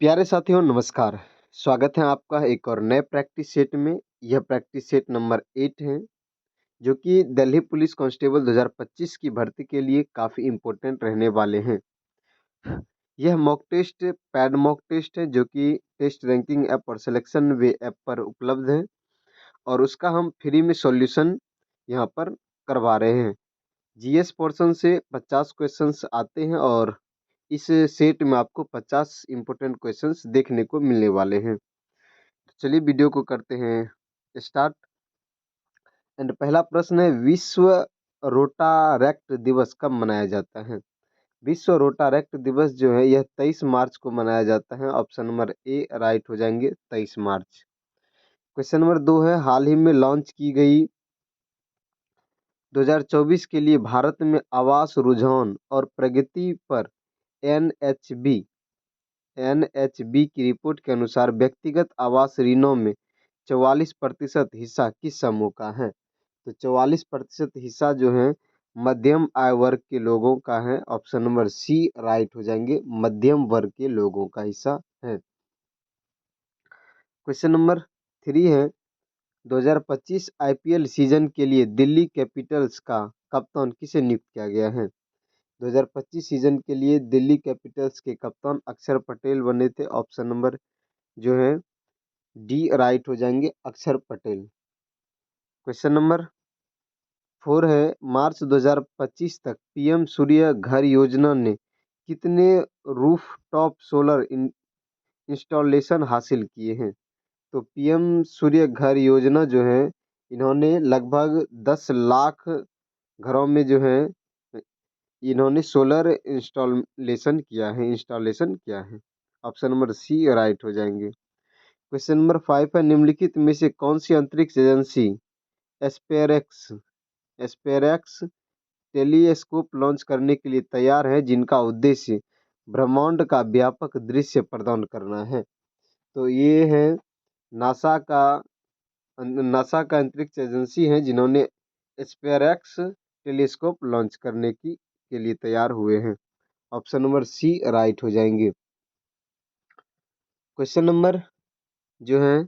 प्यारे साथियों नमस्कार। स्वागत है आपका एक और नए प्रैक्टिस सेट में। यह प्रैक्टिस सेट नंबर 8 है, जो कि दिल्ली पुलिस कांस्टेबल 2025 की भर्ती के लिए काफ़ी इम्पोर्टेंट रहने वाले हैं। यह mock test paid mock test है, जो कि टेस्ट रैंकिंग ऐप और सिलेक्शन वे ऐप पर उपलब्ध है और उसका हम फ्री में सॉल्यूशन यहाँ पर करवा रहे हैं। जीएस पोर्शन से 50 क्वेश्चंस आते हैं और इस सेट में आपको 50 इम्पोर्टेंट क्वेश्चंस देखने को मिलने वाले हैं। तो चलिए वीडियो को करते हैं स्टार्ट। एंड पहला प्रश्न है, विश्व रोटारैक्ट दिवस कब मनाया जाता है? विश्व रोटारैक्ट दिवस जो है यह 23 मार्च को मनाया जाता है। ऑप्शन नंबर ए राइट हो जाएंगे, 23 मार्च। क्वेश्चन नंबर 2 है, हाल ही में लॉन्च की गई 2024 के लिए भारत में आवास रुझान और प्रगति पर एनएचबी एनएचबी की रिपोर्ट के अनुसार व्यक्तिगत आवास ऋणों में 44% हिस्सा किस समूह का है? तो 44% हिस्सा जो है मध्यम आय वर्ग के लोगों का है। ऑप्शन नंबर सी राइट हो जाएंगे, मध्यम वर्ग के लोगों का हिस्सा है। क्वेश्चन नंबर 3 है, 2025 आईपीएल सीजन के लिए दिल्ली कैपिटल्स का कप्तान किसे नियुक्त किया गया है? 2025 सीजन के लिए दिल्ली कैपिटल्स के कप्तान अक्षर पटेल बने थे। ऑप्शन नंबर जो है डी राइट हो जाएंगे, अक्षर पटेल। क्वेश्चन नंबर 4 है, मार्च 2025 तक पीएम सूर्य घर योजना ने कितने रूफटॉप सोलर इंस्टॉलेशन हासिल किए हैं? तो पीएम सूर्य घर योजना जो है इन्होंने लगभग 10 लाख घरों में जो है इन्होंने सोलर इंस्टॉलेशन किया है। ऑप्शन नंबर सी राइट हो जाएंगे। क्वेश्चन नंबर 5 है, निम्नलिखित में से कौन सी अंतरिक्ष एजेंसी एस्पेरेक्स एस्पेरेक्स टेलीस्कोप लॉन्च करने के लिए तैयार है, जिनका उद्देश्य ब्रह्मांड का व्यापक दृश्य प्रदान करना है? तो ये है नासा का नासा का अंतरिक्ष एजेंसी है, जिन्होंने एस्पेरेक्स टेलीस्कोप लॉन्च करने के लिए तैयार हुए हैं। ऑप्शन नंबर सी राइट हो जाएंगे। क्वेश्चन नंबर जो है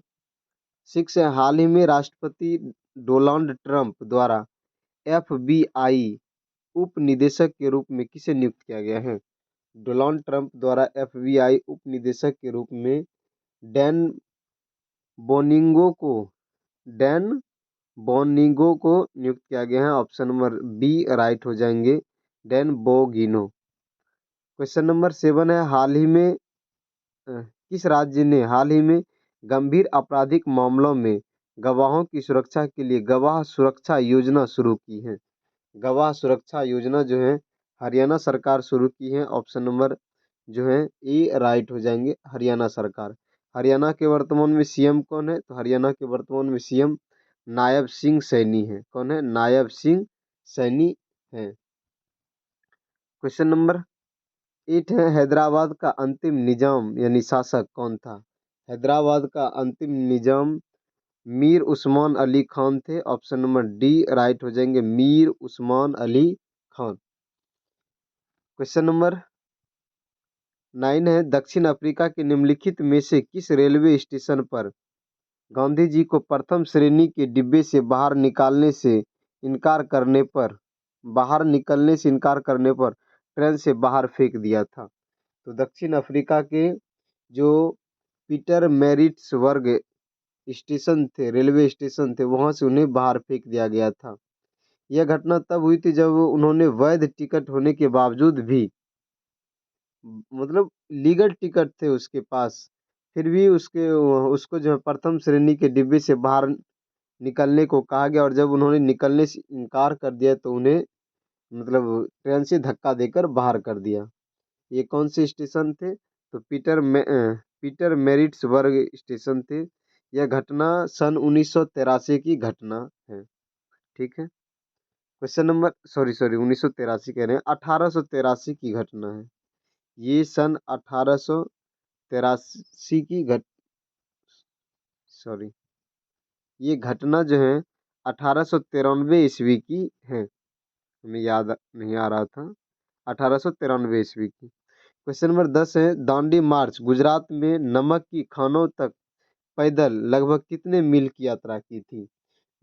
6 है, हाल ही में राष्ट्रपति डोनाल्ड ट्रंप द्वारा एफबीआई उप निदेशक के रूप में किसे नियुक्त किया गया है? डोनाल्ड ट्रंप द्वारा एफबीआई उप निदेशक के रूप में डैन बोनिंगो को डैन बोनिगो को नियुक्त किया गया है। ऑप्शन नंबर बी राइट हो जाएंगे, डैन बोगिनो। क्वेश्चन नंबर 7 है, हाल ही में किस राज्य ने हाल ही में गंभीर आपराधिक मामलों में गवाहों की सुरक्षा के लिए गवाह सुरक्षा योजना शुरू की है? गवाह सुरक्षा योजना जो है हरियाणा सरकार शुरू की है। ऑप्शन नंबर जो है ए राइट हो जाएंगे, हरियाणा सरकार। हरियाणा के वर्तमान में सीएम कौन है? तो हरियाणा के वर्तमान में सीएम नायब सिंह सैनी है। कौन है? नायब सिंह सैनी है। क्वेश्चन नंबर 8 है, हैदराबाद का अंतिम निजाम यानी शासक कौन था? हैदराबाद का अंतिम निजाम मीर उस्मान अली खान थे। ऑप्शन नंबर डी राइट हो जाएंगे, मीर उस्मान अली खान। क्वेश्चन नंबर 9 है, दक्षिण अफ्रीका के निम्नलिखित में से किस रेलवे स्टेशन पर गांधी जी को प्रथम श्रेणी के डिब्बे से बाहर निकलने पर ट्रेन से बाहर फेंक दिया था? तो दक्षिण अफ्रीका के जो पीटर मैरिट्सबर्ग स्टेशन थे, रेलवे स्टेशन थे, वहां से उन्हें बाहर फेंक दिया गया था। यह घटना तब हुई थी जब उन्होंने वैध टिकट होने के बावजूद भी, मतलब लीगल टिकट थे उसके पास, फिर भी उसको जो है प्रथम श्रेणी के डिब्बे से बाहर निकलने को कहा गया और जब उन्होंने निकलने से इनकार कर दिया तो उन्हें मतलब ट्रेन से धक्का देकर बाहर कर दिया। ये कौन से स्टेशन थे? तो पीटर मैरिट्सबर्ग स्टेशन थे। यह घटना सन 1983 की घटना है। ठीक है। क्वेश्चन नंबर सॉरी सॉरी 1983 कह रहे हैं, 1883 की घटना है। ये सन 1883 की सॉरी ये घटना जो है 1893 ईस्वी की है। हमें याद नहीं आ रहा था, 1893 ईस्वी की। क्वेश्चन नंबर 10 है, दांडी मार्च गुजरात में नमक की खानों तक पैदल लगभग कितने मील की यात्रा की थी?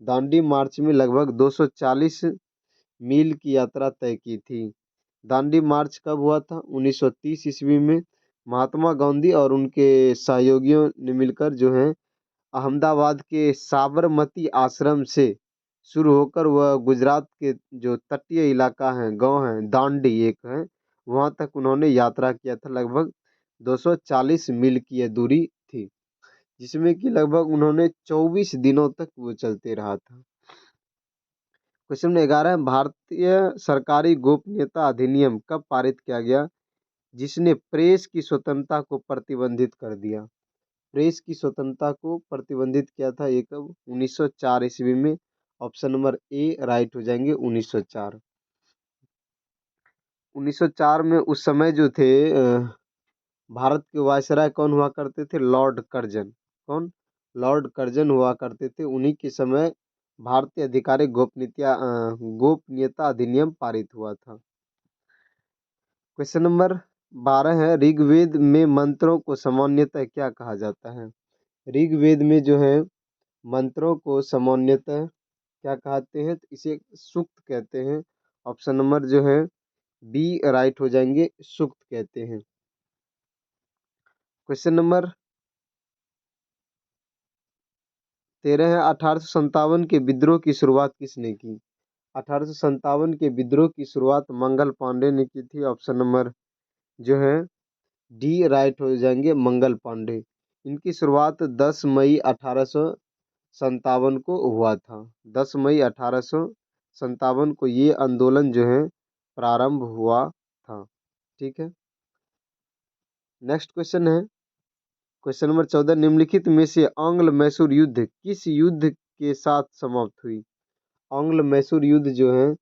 दांडी मार्च में लगभग 240 मील की यात्रा तय की थी। दांडी मार्च कब हुआ था? 1930 ईस्वी में। महात्मा गांधी और उनके सहयोगियों ने मिलकर जो है अहमदाबाद के साबरमती आश्रम से शुरू होकर वह गुजरात के जो तटीय इलाका है, गांव है दांडी एक है, वहां तक उन्होंने यात्रा किया था। लगभग 240 मील की यह दूरी थी, जिसमें कि लगभग उन्होंने 24 दिनों तक वो चलते रहा था। क्वेश्चन नंबर 11 है, भारतीय सरकारी गोपनीयता अधिनियम कब पारित किया गया जिसने प्रेस की स्वतंत्रता को प्रतिबंधित कर दिया? प्रेस की स्वतंत्रता को प्रतिबंधित किया था ये कब? 1904 ईस्वी में। ऑप्शन नंबर ए राइट हो जाएंगे 1904। 1904 में उस समय जो थे भारत के वायसराय कौन हुआ करते थे? Lord Curzon. कौन? लॉर्ड कर्जन हुआ करते थे। उन्हीं के समय भारतीय आधिकारिक गोपनीयता अधिनियम पारित हुआ था। क्वेश्चन नंबर 12 है, ऋग्वेद में मंत्रों को सामान्यतः क्या कहा जाता है? ऋग्वेद में जो है मंत्रों को सामान्यतः क्या कहते हैं? तो इसे सूक्त कहते हैं। ऑप्शन नंबर जो है बी राइट हो जाएंगे, सूक्त कहते हैं। क्वेश्चन नंबर 13 है, 1857 के विद्रोह की शुरुआत किसने की? 1857 के विद्रोह की शुरुआत मंगल पांडे ने की थी। ऑप्शन नंबर जो है डी राइट हो जाएंगे, मंगल पांडे। इनकी शुरुआत 10 मई 1857 को हुआ था। 10 मई 1857 को ये आंदोलन जो है प्रारंभ हुआ था। ठीक है, नेक्स्ट क्वेश्चन है, क्वेश्चन नंबर 14, निम्नलिखित में से आंग्ल मैसूर युद्ध किस युद्ध के साथ समाप्त हुई? आंग्ल मैसूर युद्ध जो है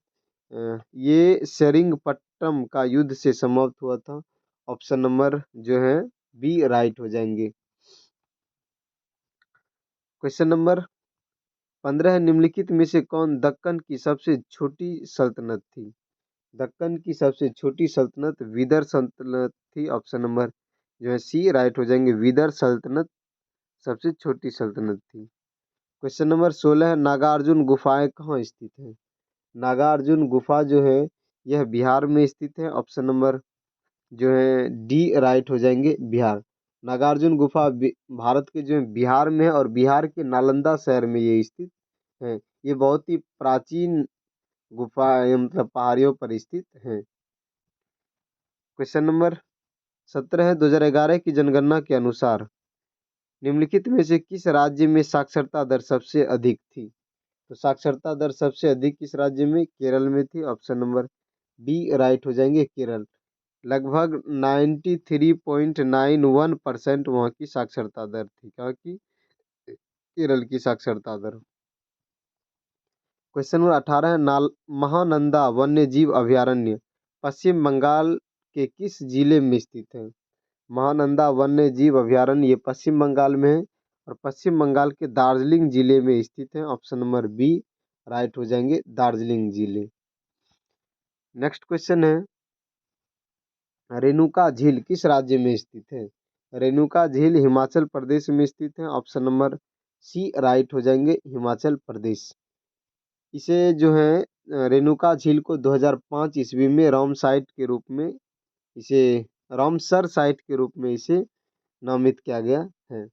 ये सेरिंगपट्टम का युद्ध से समाप्त हुआ था। ऑप्शन नंबर जो है बी राइट हो जाएंगे। क्वेश्चन नंबर 15 है, निम्नलिखित में से कौन दक्कन की सबसे छोटी सल्तनत थी? दक्कन की सबसे छोटी सल्तनत विदर सल्तनत थी। ऑप्शन नंबर जो है सी राइट हो जाएंगे, विदर सल्तनत सबसे छोटी सल्तनत थी। क्वेश्चन नंबर 16 है, नागार्जुन गुफाएं कहाँ स्थित है? नागार्जुन गुफा जो है यह बिहार में स्थित है। ऑप्शन नंबर जो है डी राइट हो जाएंगे, बिहार। नागार्जुन गुफा भारत के जो है बिहार में है और बिहार के नालंदा शहर में ये स्थित है। ये बहुत ही प्राचीन गुफा मतलब पहाड़ियों पर स्थित है। क्वेश्चन नंबर 17 है, 2011 की जनगणना के अनुसार निम्नलिखित में से किस राज्य में साक्षरता दर सबसे अधिक थी? तो साक्षरता दर सबसे अधिक किस राज्य में? केरल में थी। ऑप्शन नंबर बी राइट हो जाएंगे, केरल। लगभग 93.91% वहाँ की साक्षरता दर थी। क्या की? केरल की साक्षरता दर। क्वेश्चन नंबर 18 है, महानंदा वन्य जीव अभयारण्य पश्चिम बंगाल के किस जिले में स्थित है? महानंदा वन्य जीव अभयारण्य ये पश्चिम बंगाल में है और पश्चिम बंगाल के दार्जिलिंग जिले में स्थित है। ऑप्शन नंबर बी राइट हो जाएंगे, दार्जिलिंग जिले। नेक्स्ट क्वेश्चन है, रेणुका झील किस राज्य में स्थित है? रेणुका झील हिमाचल प्रदेश में स्थित है। ऑप्शन नंबर सी राइट हो जाएंगे, हिमाचल प्रदेश। इसे जो है रेणुका झील को 2005 ईस्वी में राम साइट के रूप में इसे रामसर साइट के रूप में इसे नामित किया गया है।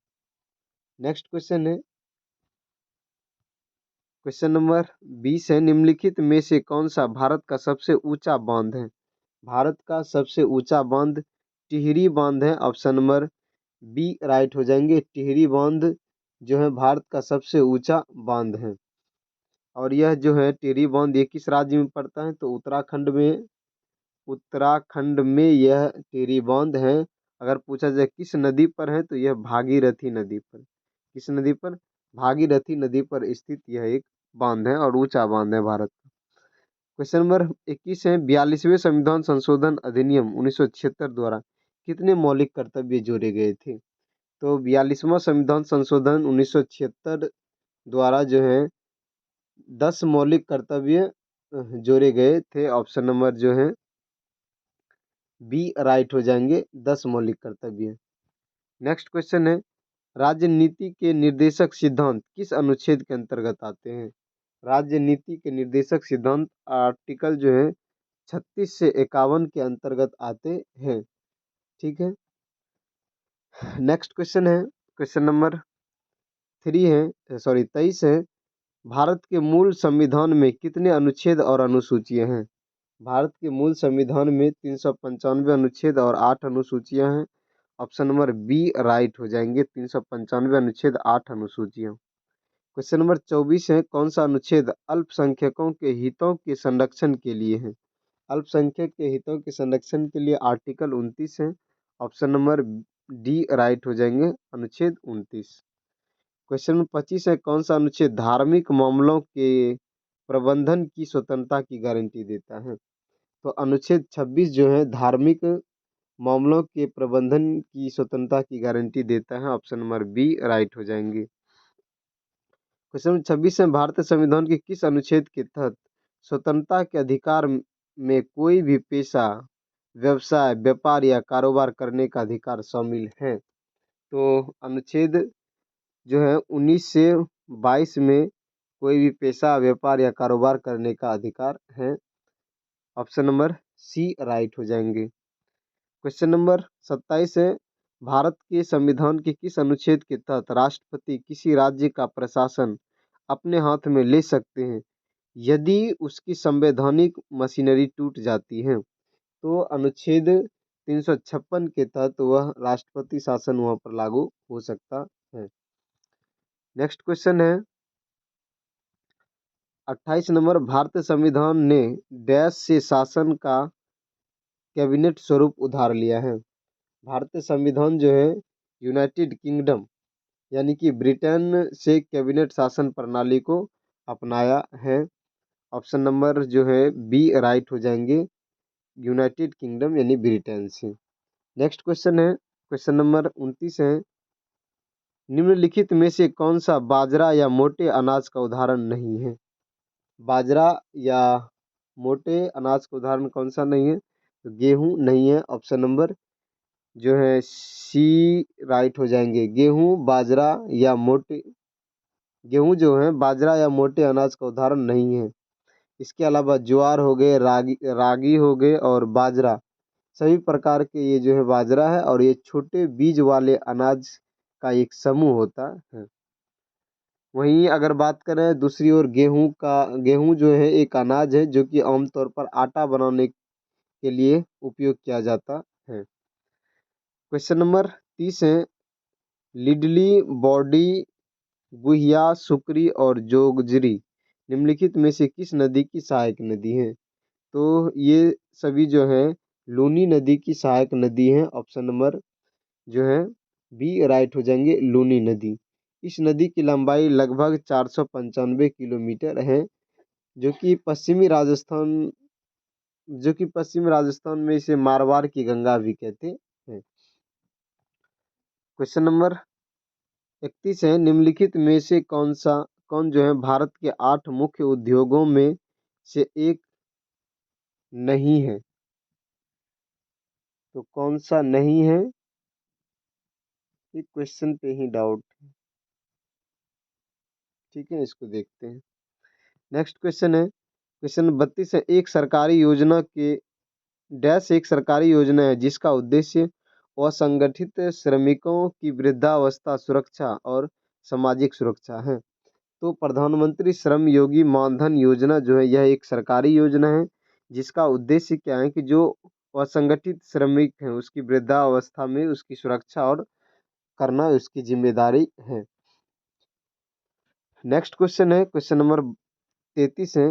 नेक्स्ट क्वेश्चन है, क्वेश्चन नंबर 20 है, निम्नलिखित में से कौन सा भारत का सबसे ऊंचा बांध है? भारत का सबसे ऊंचा बांध टिहरी बांध है। ऑप्शन नंबर बी राइट हो जाएंगे, टिहरी बांध जो है भारत का सबसे ऊंचा बांध है। और यह जो है टिहरी बांध ये किस राज्य में पड़ता है? तो उत्तराखंड में। उत्तराखंड में यह टिहरी बांध है। अगर पूछा जाए किस नदी पर है तो यह भागीरथी नदी पर। किस नदी पर? भागीरथी नदी पर स्थित यह एक बांध है और ऊंचा बांध है भारत का। क्वेश्चन नंबर 21 है, 42वें संविधान संशोधन अधिनियम 1976 द्वारा कितने मौलिक कर्तव्य जोड़े गए थे? तो 42वां संविधान संशोधन 1976 द्वारा जो है 10 मौलिक कर्तव्य जोड़े गए थे। ऑप्शन नंबर जो है बी राइट हो जाएंगे 10 मौलिक कर्तव्य। नेक्स्ट क्वेश्चन है, राज्य नीति के निर्देशक सिद्धांत किस अनुच्छेद के अंतर्गत आते हैं? राज्य नीति के निर्देशक सिद्धांत आर्टिकल जो है 36 से 51 के अंतर्गत आते हैं। ठीक है। नेक्स्ट क्वेश्चन है, क्वेश्चन नंबर 23 है, भारत के मूल संविधान में कितने अनुच्छेद और अनुसूचियां हैं? भारत के मूल संविधान में 395 अनुच्छेद और 8 अनुसूचियां हैं। ऑप्शन नंबर बी राइट हो जाएंगे, 395 अनुच्छेद 8 अनुसूचियां। क्वेश्चन नंबर 24 है, कौन सा अनुच्छेद अल्पसंख्यकों के हितों के संरक्षण के लिए है? अल्पसंख्यक के हितों के संरक्षण के लिए आर्टिकल 29 है। ऑप्शन नंबर डी राइट हो जाएंगे, अनुच्छेद 29। क्वेश्चन नंबर 25 है, कौन सा अनुच्छेद धार्मिक मामलों के प्रबंधन की स्वतंत्रता की गारंटी देता है? तो अनुच्छेद 26 जो है धार्मिक मामलों के प्रबंधन की स्वतंत्रता की गारंटी देता है। ऑप्शन नंबर बी राइट हो जाएंगे। क्वेश्चन नंबर 26 है, भारतीय संविधान के किस अनुच्छेद के तहत स्वतंत्रता के अधिकार में कोई भी पेशा, व्यवसाय, व्यापार या कारोबार करने का अधिकार शामिल है? तो अनुच्छेद जो है 19 से 22 में कोई भी पेशा, व्यापार या कारोबार करने का अधिकार है। ऑप्शन नंबर सी राइट हो जाएंगे। क्वेश्चन नंबर 27 है, भारत के संविधान के किस अनुच्छेद के तहत राष्ट्रपति किसी राज्य का प्रशासन अपने हाथ में ले सकते हैं यदि उसकी संवैधानिक मशीनरी टूट जाती है? तो अनुच्छेद 356 के तहत वह राष्ट्रपति शासन वहां पर लागू हो सकता है। नेक्स्ट क्वेश्चन है 28 नंबर, भारतीय संविधान ने डैश से शासन का कैबिनेट स्वरूप उधार लिया है? भारतीय संविधान जो है यूनाइटेड किंगडम यानी कि ब्रिटेन से कैबिनेट शासन प्रणाली को अपनाया है। ऑप्शन नंबर जो है बी राइट हो जाएंगे, यूनाइटेड किंगडम यानी ब्रिटेन से। नेक्स्ट क्वेश्चन है, क्वेश्चन नंबर 29 है, निम्नलिखित में से कौन सा बाजरा या मोटे अनाज का उदाहरण नहीं है? बाजरा या मोटे अनाज का उदाहरण कौन सा नहीं है? तो गेहूं नहीं है। ऑप्शन नंबर जो है सी राइट हो जाएंगे, गेहूं जो है बाजरा या मोटे अनाज का उदाहरण नहीं है। इसके अलावा ज्वार हो गए, रागी हो गए और बाजरा, सभी प्रकार के ये जो है बाजरा है और ये छोटे बीज वाले अनाज का एक समूह होता है। वहीं अगर बात करें दूसरी ओर गेहूं जो है एक अनाज है जो कि आमतौर पर आटा बनाने के लिए उपयोग किया जाता है। क्वेश्चन नंबर 30 है, लिडली, बॉडी, गुहिया, सुकरी और जोगजरी निम्नलिखित में से किस नदी की सहायक नदी है? तो ये सभी जो है लूनी नदी की सहायक नदी है। ऑप्शन नंबर जो है बी राइट हो जाएंगे, लूनी नदी। इस नदी की लंबाई लगभग 495 किलोमीटर है, जो कि पश्चिमी राजस्थान में इसे मारवाड़ की गंगा भी कहते हैं। क्वेश्चन नंबर 31 है, निम्नलिखित में से कौन जो है भारत के 8 मुख्य उद्योगों में से एक नहीं है? तो कौन सा नहीं है, ये क्वेश्चन पे ही डाउट। ठीक है, इसको देखते हैं। नेक्स्ट क्वेश्चन है, क्वेश्चन 32 है, एक सरकारी योजना है जिसका उद्देश्य असंगठित श्रमिकों की वृद्धावस्था सुरक्षा और सामाजिक सुरक्षा है। तो प्रधानमंत्री श्रम योगी मानधन योजना जो है यह एक सरकारी योजना है जिसका उद्देश्य क्या है कि जो असंगठित श्रमिक हैं उसकी वृद्धावस्था में उसकी सुरक्षा और करना उसकी जिम्मेदारी है। नेक्स्ट क्वेश्चन है, क्वेश्चन नंबर 33 है,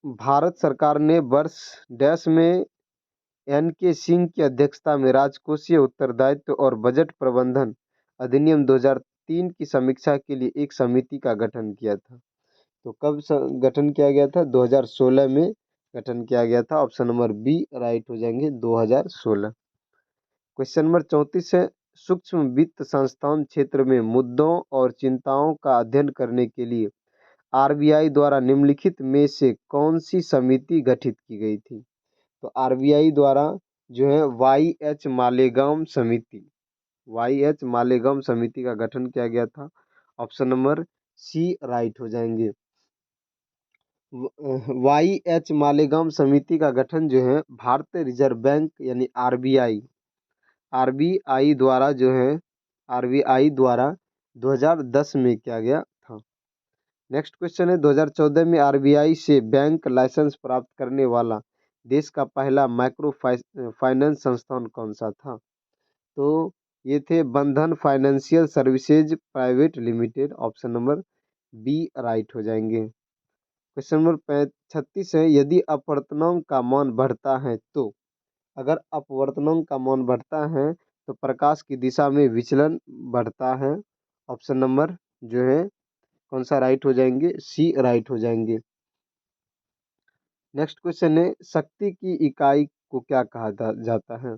भारत सरकार ने वर्ष डैश में एन के सिंह की अध्यक्षता में राजकोषीय उत्तरदायित्व और बजट प्रबंधन अधिनियम 2003 की समीक्षा के लिए एक समिति का गठन किया था। तो कब गठन किया गया था? 2016 में गठन किया गया था। ऑप्शन नंबर बी राइट हो जाएंगे, 2016। क्वेश्चन नंबर 34 है, सूक्ष्म वित्त संस्थान क्षेत्र में मुद्दों और चिंताओं का अध्ययन करने के लिए आरबीआई द्वारा निम्नलिखित में से कौन सी समिति गठित की गई थी? तो आरबीआई द्वारा जो है वाई एच मालेगाम समिति, वाई एच मालेगाम समिति का गठन किया गया था। ऑप्शन नंबर सी राइट हो जाएंगे। वाई एच मालेगाम समिति का गठन जो है भारतीय रिजर्व बैंक यानी आरबीआई, आरबीआई द्वारा जो है आरबीआई द्वारा 2010 में किया गया था। नेक्स्ट क्वेश्चन है 2014 में आरबीआई से बैंक लाइसेंस प्राप्त करने वाला देश का पहला माइक्रो फाइनेंस संस्थान कौन सा था? तो ये थे Bandhan financial services private limited. Option number B right हो जाएंगे। क्वेश्चन नंबर 36 है यदि अपवर्तनांक का मान बढ़ता है तो, अगर अपवर्तनांक का मान बढ़ता है तो प्रकाश की दिशा में विचलन बढ़ता है। ऑप्शन नंबर जो है कौन सा राइट हो जाएंगे? सी राइट हो जाएंगे। नेक्स्ट क्वेश्चन है शक्ति की इकाई को क्या कहा जाता है?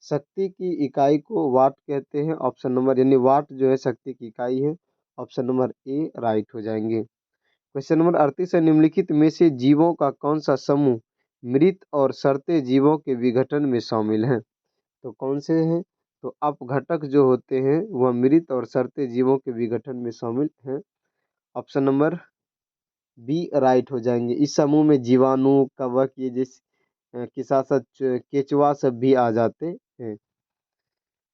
शक्ति की इकाई को वाट कहते हैं। ऑप्शन नंबर यानी वाट जो है शक्ति की इकाई है। ऑप्शन नंबर ए राइट हो जाएंगे। क्वेश्चन नंबर 38 है निम्नलिखित में से जीवों का कौन सा समूह मृत और सड़ते जीवों के विघटन में शामिल है? तो कौन से हैं? तो अपघटक जो होते हैं वह मृत और सड़ते जीवों के विघटन में शामिल हैं। ऑप्शन नंबर बी राइट हो जाएंगे। इस समूह में जीवाणु, कवक ये जैसे के साथ साथ केचुआ सब भी आ जाते हैं।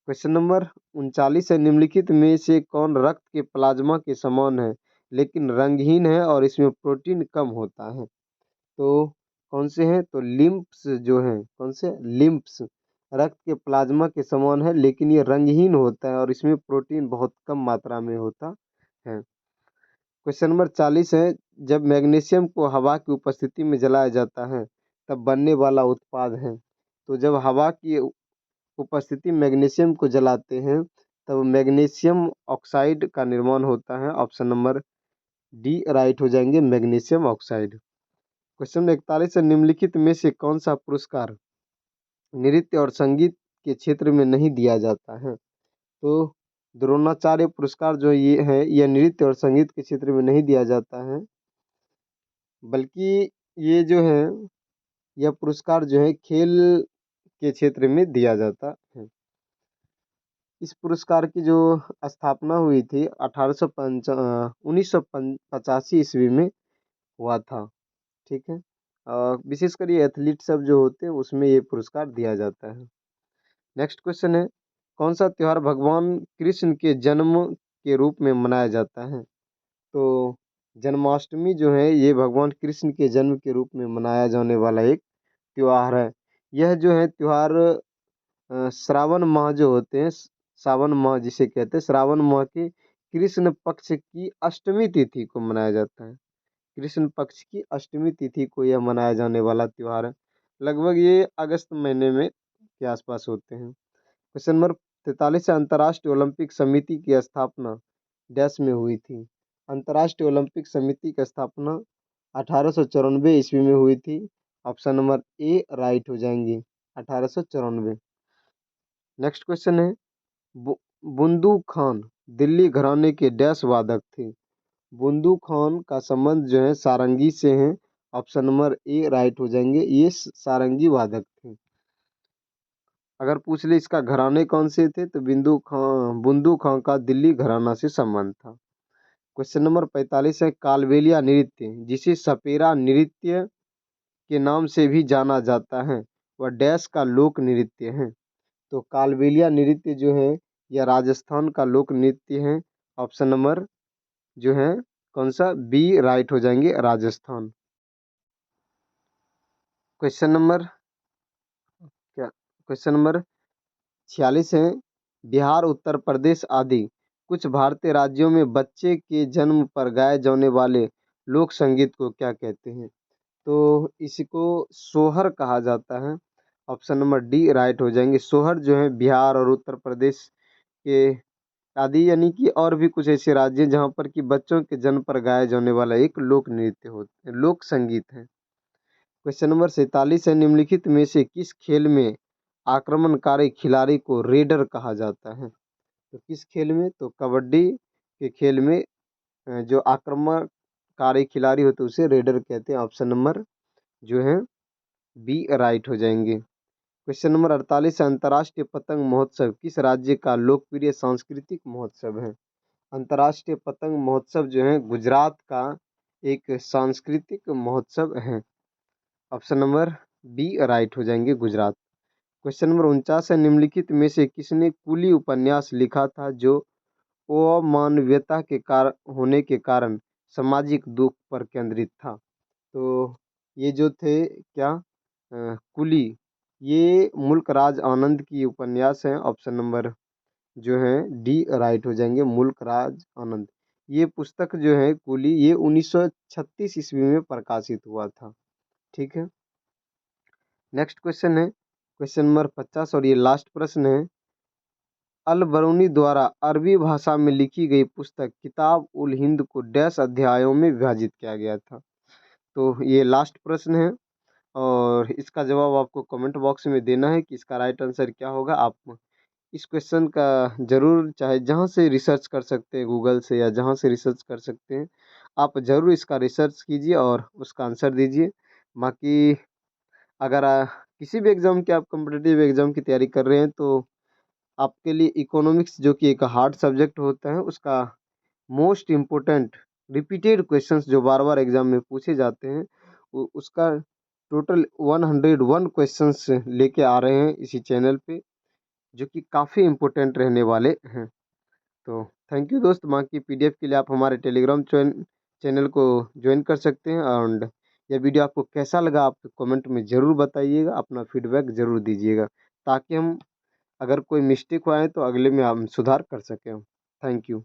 क्वेश्चन नंबर 39 है निम्नलिखित में से कौन रक्त के प्लाज्मा के समान है लेकिन रंगहीन है और इसमें प्रोटीन कम होता है? तो कौन से हैं? तो लिम्फ्स जो हैं, कौन से? लिम्फ्स रक्त के प्लाज्मा के समान है लेकिन ये रंगहीन होता है और इसमें प्रोटीन बहुत कम मात्रा में होता है। क्वेश्चन नंबर 40 है जब मैग्नीशियम को हवा की उपस्थिति में जलाया जाता है तब बनने वाला उत्पाद है। तो जब हवा की उपस्थिति मैग्नीशियम को जलाते हैं तब मैग्नीशियम ऑक्साइड का निर्माण होता है। ऑप्शन नंबर डी राइट हो जाएंगे, मैग्नीशियम ऑक्साइड। क्वेश्चन नंबर 41 है निम्नलिखित में से कौन सा पुरस्कार नृत्य और संगीत के क्षेत्र में नहीं दिया जाता है? तो द्रोणाचार्य पुरस्कार जो ये है यह नृत्य और संगीत के क्षेत्र में नहीं दिया जाता है, बल्कि ये जो है यह पुरस्कार जो है खेल के क्षेत्र में दिया जाता है। इस पुरस्कार की जो स्थापना हुई थी 1985 ईस्वी में हुआ था। ठीक है, विशेषकर ये एथलीट सब जो होते हैं उसमें ये पुरस्कार दिया जाता है। नेक्स्ट क्वेश्चन है कौन सा त्यौहार भगवान कृष्ण के जन्म के रूप में मनाया जाता है? तो जन्माष्टमी जो है ये भगवान कृष्ण के जन्म के रूप में मनाया जाने वाला एक त्योहार है। यह जो है त्योहार श्रावण माह जो होते हैं, सावन माह जिसे कहते हैं, श्रावण माह के कृष्ण पक्ष की अष्टमी तिथि को मनाया जाता है। कृष्ण पक्ष की अष्टमी तिथि को यह मनाया जाने वाला त्योहार है। लगभग ये अगस्त महीने में के आसपास होते हैं। क्वेश्चन नंबर 43 अंतर्राष्ट्रीय ओलंपिक समिति की स्थापना डैश में हुई थी? अंतर्राष्ट्रीय ओलंपिक समिति की स्थापना 1894 ईस्वी में हुई थी। ऑप्शन नंबर ए राइट हो जाएंगी, 1894। नेक्स्ट क्वेश्चन है बुंदू खान दिल्ली घराने के डैश वादक थे? बुंदू खान का संबंध जो है सारंगी से है। ऑप्शन नंबर ए राइट हो जाएंगे, ये सारंगी वादक थे। अगर पूछ ले इसका घराने कौन से थे तो बुंदू खान का दिल्ली घराना से संबंध था। क्वेश्चन नंबर 45 है कालबेलिया नृत्य जिसे सपेरा नृत्य के नाम से भी जाना जाता है वह डैश का लोक नृत्य है? तो कालबेलिया नृत्य जो है यह राजस्थान का लोक नृत्य है। ऑप्शन नंबर जो है कौन सा? बी राइट हो जाएंगे, राजस्थान। क्वेश्चन नंबर क्या क्वेश्चन नंबर 46 है बिहार, उत्तर प्रदेश आदि कुछ भारतीय राज्यों में बच्चे के जन्म पर गाए जाने वाले लोक संगीत को क्या कहते हैं? तो इसको सोहर कहा जाता है। ऑप्शन नंबर डी राइट हो जाएंगे। सोहर जो है बिहार और उत्तर प्रदेश के आदि यानी कि और भी कुछ ऐसे राज्य हैं जहाँ पर कि बच्चों के जन्म पर गाया जाने वाला एक लोक नृत्य होता है, लोक संगीत है। क्वेश्चन नंबर 47 है निम्नलिखित में से किस खेल में आक्रमणकारी खिलाड़ी को रेडर कहा जाता है? तो किस खेल में? तो कबड्डी के खेल में जो आक्रमणकारी खिलाड़ी होते हैं उसे रेडर कहते हैं। ऑप्शन नंबर जो है बी राइट हो जाएंगे। क्वेश्चन नंबर 48 है, अंतर्राष्ट्रीय पतंग महोत्सव किस राज्य का लोकप्रिय सांस्कृतिक महोत्सव है? अंतर्राष्ट्रीय पतंग महोत्सव जो है गुजरात का एक सांस्कृतिक महोत्सव है। ऑप्शन नंबर बी राइट हो जाएंगे, गुजरात। क्वेश्चन नंबर 49 है, निम्नलिखित में से किसने कुली उपन्यास लिखा था जो अमानवीयता के कारण होने के कारण सामाजिक दुख पर केंद्रित था? तो ये जो थे क्या, कुली, ये मुल्क राज आनंद की उपन्यास है। ऑप्शन नंबर जो है डी राइट हो जाएंगे, मुल्क राज आनंद। ये पुस्तक जो है कुली, ये 1936 ईस्वी में प्रकाशित हुआ था। ठीक है, नेक्स्ट क्वेश्चन है क्वेश्चन नंबर 50 और ये लास्ट प्रश्न है। अल बरूनी द्वारा अरबी भाषा में लिखी गई पुस्तक किताब उल हिंद को डैश अध्यायों में विभाजित किया गया था? तो ये लास्ट प्रश्न है और इसका जवाब आपको कमेंट बॉक्स में देना है कि इसका राइट आंसर क्या होगा। आप इस क्वेश्चन का ज़रूर, चाहे जहाँ से रिसर्च कर सकते हैं, गूगल से या जहाँ से रिसर्च कर सकते हैं, आप ज़रूर इसका रिसर्च कीजिए और उसका आंसर दीजिए। बाकी अगर किसी भी एग्ज़ाम के, आप कॉम्पिटिटिव एग्ज़ाम की तैयारी कर रहे हैं, तो आपके लिए इकोनॉमिक्स जो कि एक हार्ड सब्जेक्ट होता है, उसका मोस्ट इम्पोर्टेंट रिपीटेड क्वेश्चंस जो बार बार एग्जाम में पूछे जाते हैं, उसका टोटल 101 क्वेश्चंस लेके आ रहे हैं इसी चैनल पे, जो कि काफ़ी इम्पोर्टेंट रहने वाले हैं। तो थैंक यू दोस्त। बाकी पीडीएफ के लिए आप हमारे टेलीग्राम चैनल को ज्वाइन कर सकते हैं। एंड यह वीडियो आपको कैसा लगा आप कमेंट में ज़रूर बताइएगा, अपना फीडबैक ज़रूर दीजिएगा, ताकि हम अगर कोई मिस्टेक हुआ है तो अगले में हम सुधार कर सकें। Thank you.